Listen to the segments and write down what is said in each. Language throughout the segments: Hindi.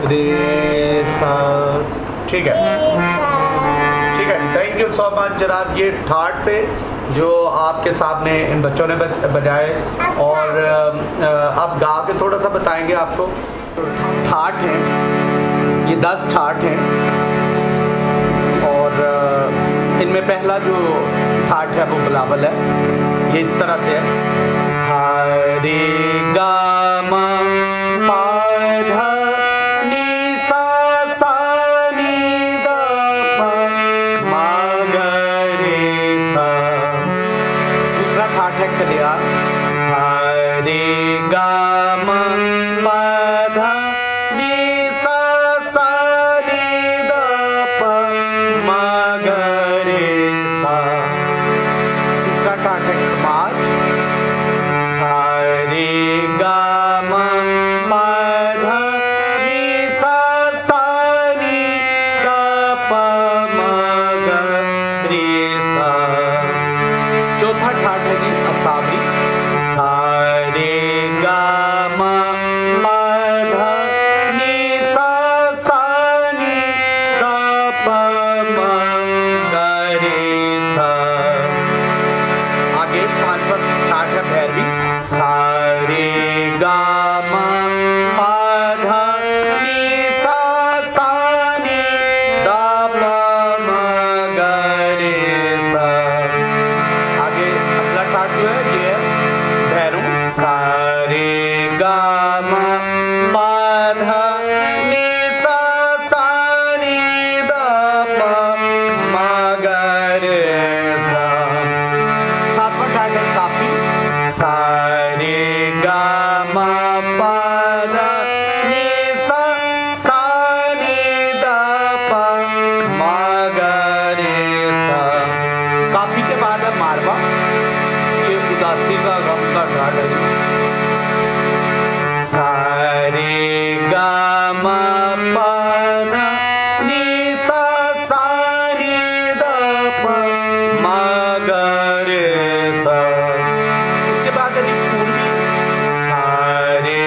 रे सा। ठीक है, ठीक है, थैंक यू सो मच जनाब। ये ठाट थे जो आपके सामने इन बच्चों ने बजाए, और अब गा के थोड़ा सा बताएंगे आपको। ठाट हैं, ये 10 ठाट हैं, और इनमें पहला जो ठाट है वो बिलावल है। ये इस तरह से है, सा रे गा मा पा धा नी सा सा नी दा पा मा गा रे सा। दूसरा ठाट है कलिया, सा रे गा मा पा धा नी सा सा नी दा पा मा गा रे सा। तीसरा ठाट है खमाज, सा रे गा मा पा धा नी सा सा नी दा पा मा गा रे सा। चौथा ठाट है जी असावरी, सा रे गा मा पा धा नी सा सा नी दा पा मा गा रे सा। आगे पांचवा ठाट है भैरवी, सा रे गा मा पा धा नी सा सा नी दा पा मा गा रे सा। आगे अगला ठाट जो है ये है भैरू, सा रे गा मा पा धा नी सा सा नी दा पा मा गा रे सा। सातवां ठाट है काफी, सा रे गा मा पा धा नी सा सा नी दा पा मा गा रे सा। काफी के बाद है मारवा, ये उदासी का गम का ठाट है। सा रे गा मा पा धा नी सा सा नी दा पा मा गा रे सा। उसके बाद है जी पूर्वी, सा रे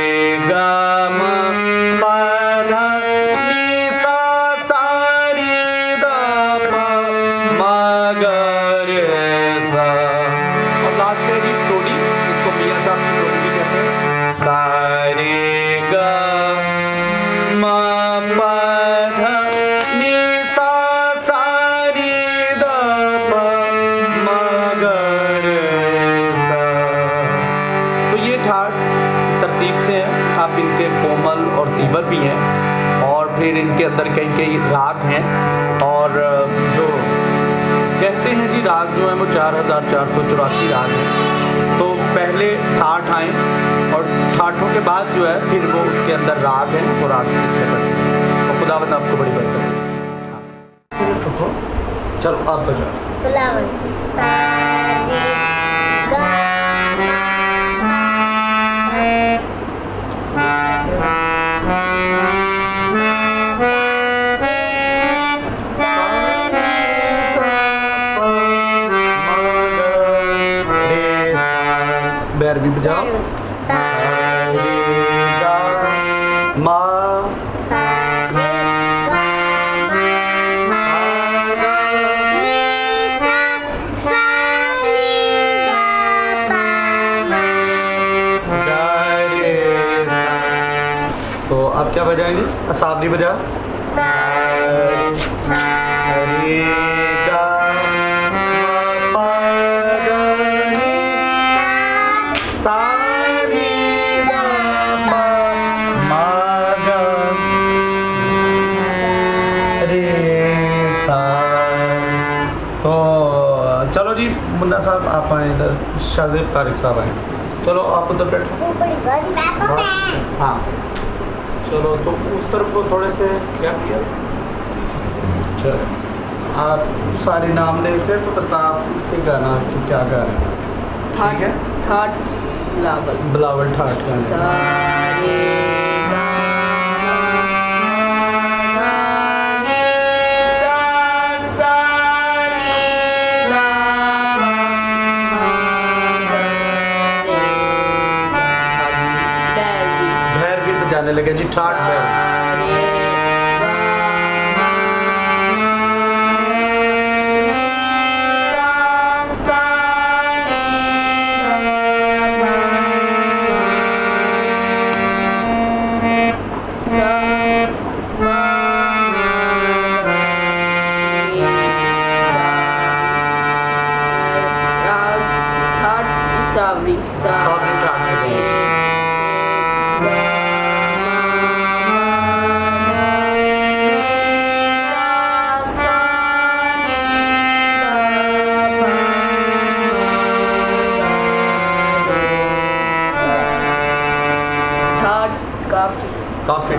गा मा पा धा नी सा सा नी दा पा मा गा रे सा। और लास्ट में जी टोली, इसको मियां साहब की टोली भी कहते हैं, सा रे गा मा पा धा नी सा सा नी दा पा मा गा रे सा। तो ये ठाट तरतीब से हैं, आप इनके कोमल और तीवर भी हैं, और फिर इनके अंदर कई कई राग हैं, और जो कहते हैं जी राग जो है वो 4484 राग हैं। तो पहले ठाट आए, और ठाठों के बाद जो है फिर वो उसके अंदर राग हैं, वो राग सीखने पड़ते हैं। तो खुदावंद आपको बड़ी बरकत दे। चलो आप बजाओ। बिलावल, सा रे गा मा बैर भी बजाओ, सा रे गा मा सा रे गा मा गा नी सा सा नी दा पा मा गा रे सा। तो आप क्या बजाएंगे? असावरी बजाओ, सा रे गा मा पा गा नी सा नी दा पा मा गा रे सा। तो चलो जी मुन्ना साहब आप आए इधर, शाहजेब तारिक साहब आए, चलो आप उधर बैठो। ऊपर बड़ी हाँ चलो, तो उस तरफ को थोड़े से क्या किया। चलो आप सारे नाम लेते तो बता आपके गाना आपको क्या गा रहे हैं। ठीक है, ठाट बिलावल, बिलावल ठाट गाना। सा रे गा मा धा नी सा सा नी दा पा मा गा रे सा। भैर भी बजाने लगे जी, ठाट भैर। रे Sabri सावरी ठाट में काफी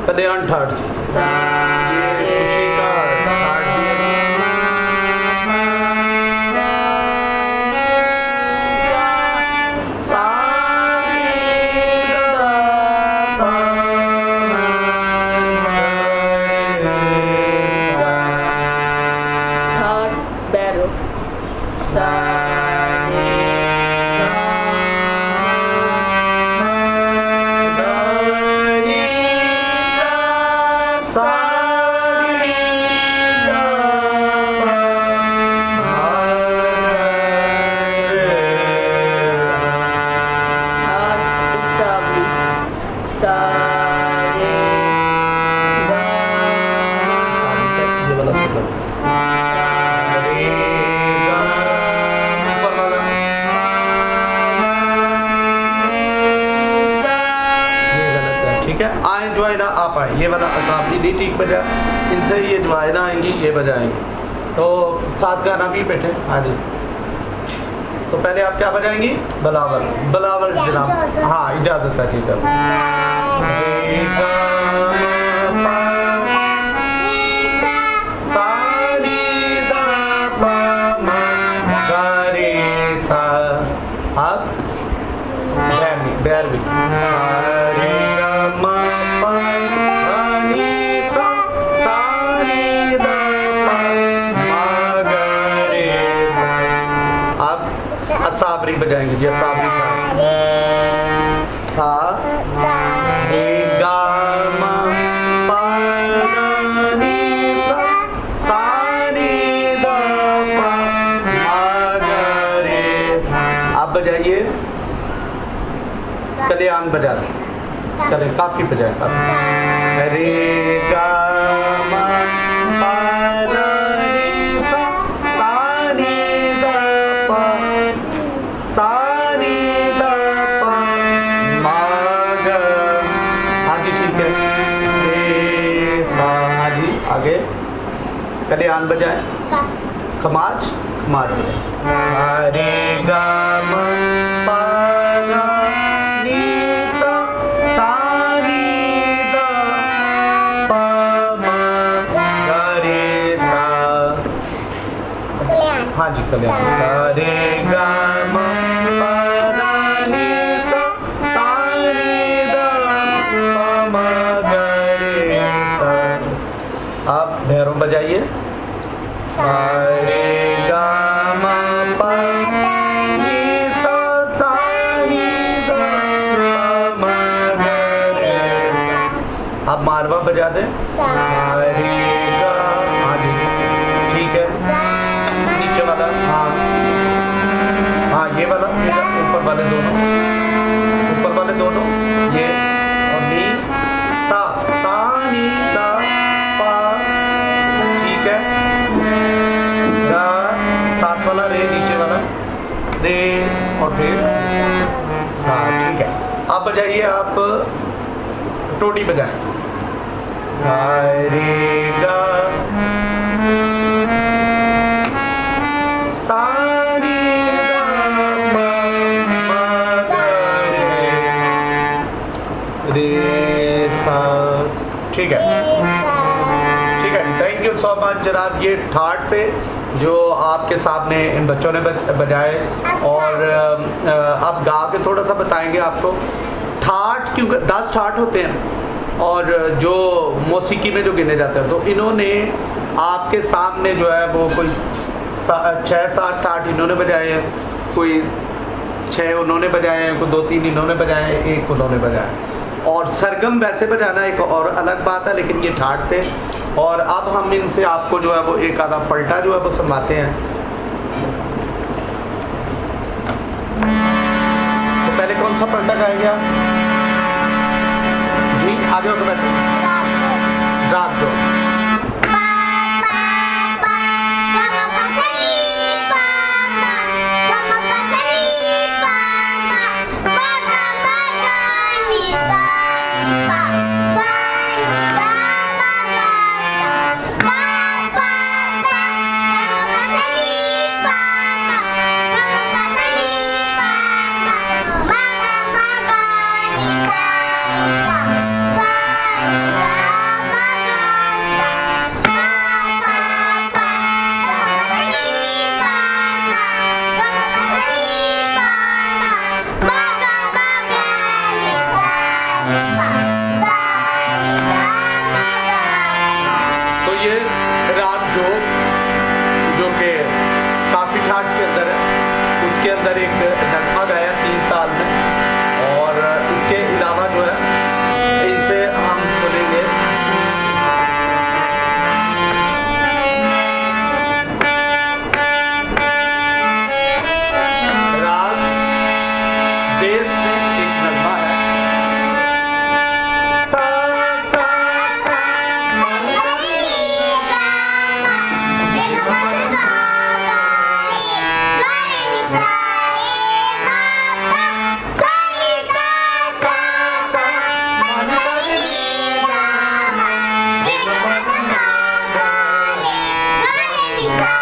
कल्याण ठाट जी ये खुशी का ठाट दिया आए जो है ना आप आए ये वाला असाफी नहीं ठीक बजा इनसे ये जो है ना आएंगी ये बजाएंगी तो साथ गाना भी बैठे हाँ जी तो पहले आप क्या बजाएंगी बलावल बलावल जनाब हाँ इजाज़त है ठीक है अब बैरवी साबरी बजाएंगे जी साबरी सा रे गा मा पा नी सा रे दा पा मा गा रे सा। आप बजाइए कल्याण बजा दें चले काफी बजाए काफी रे गा मा पा नी सा रे दा पा सानी दा पा मा गा हाँ जी ठीक है रे सा हाँ जी आगे कल्याण बजाएं खमाज खमाज सा रे गा मा पा गा नी सा नी दा पा मा गा रे सा हाँ जी कल्याण सा रे गा मा आप भैरव बजाइए सा रे गा मा पा नी सा नी दा मा गा रे सा। आप मारवा बजा दें सा रे गा हाँ जी ठीक है नीचे वाला हाँ हाँ ये वाला ऊपर वाले दोनों ये और नी सा नी दा पा ठीक है गा साथ वाला रे नीचे वाला रे और फिर सा ठीक है। आप बजाइए आप टोटी बजाएं सा रे गा सा रे गा मा गा रे सा ठीक है थैंक यू सो मच जनाब। ये ठाट थे जो आपके सामने इन बच्चों ने बजाए और अब गा के थोड़ा सा बताएंगे आपको ठाट क्योंकि 10 ठाट होते हैं और जो मौसीकी में जो गिने जाते हैं तो इन्होंने आपके सामने जो है वो कोई 6-7 ठाट इन्होंने बजाए हैं कोई 6 उन्होंने बजाए हैं, कुछ 2-3 इन्होंने बजाए हैं, एक उन्होंने बजाया। और सरगम वैसे बजाना एक और अलग बात है, लेकिन ये ठाट थे। और अब हम इनसे आपको जो है वो एक आधा पलटा जो है वो सुनवाते हैं। तो पहले कौन सा पलटा गाएंगे आप जी? आगे होकर बैठो। राग दो। तो ये राग जो कि काफी ठाट के अंदर है, उसके अंदर एक नगमा गाया 3 ताल में। और इसके अलावा जो है इनसे हम सुनेंगे राग देश में एक नगमा है। Sa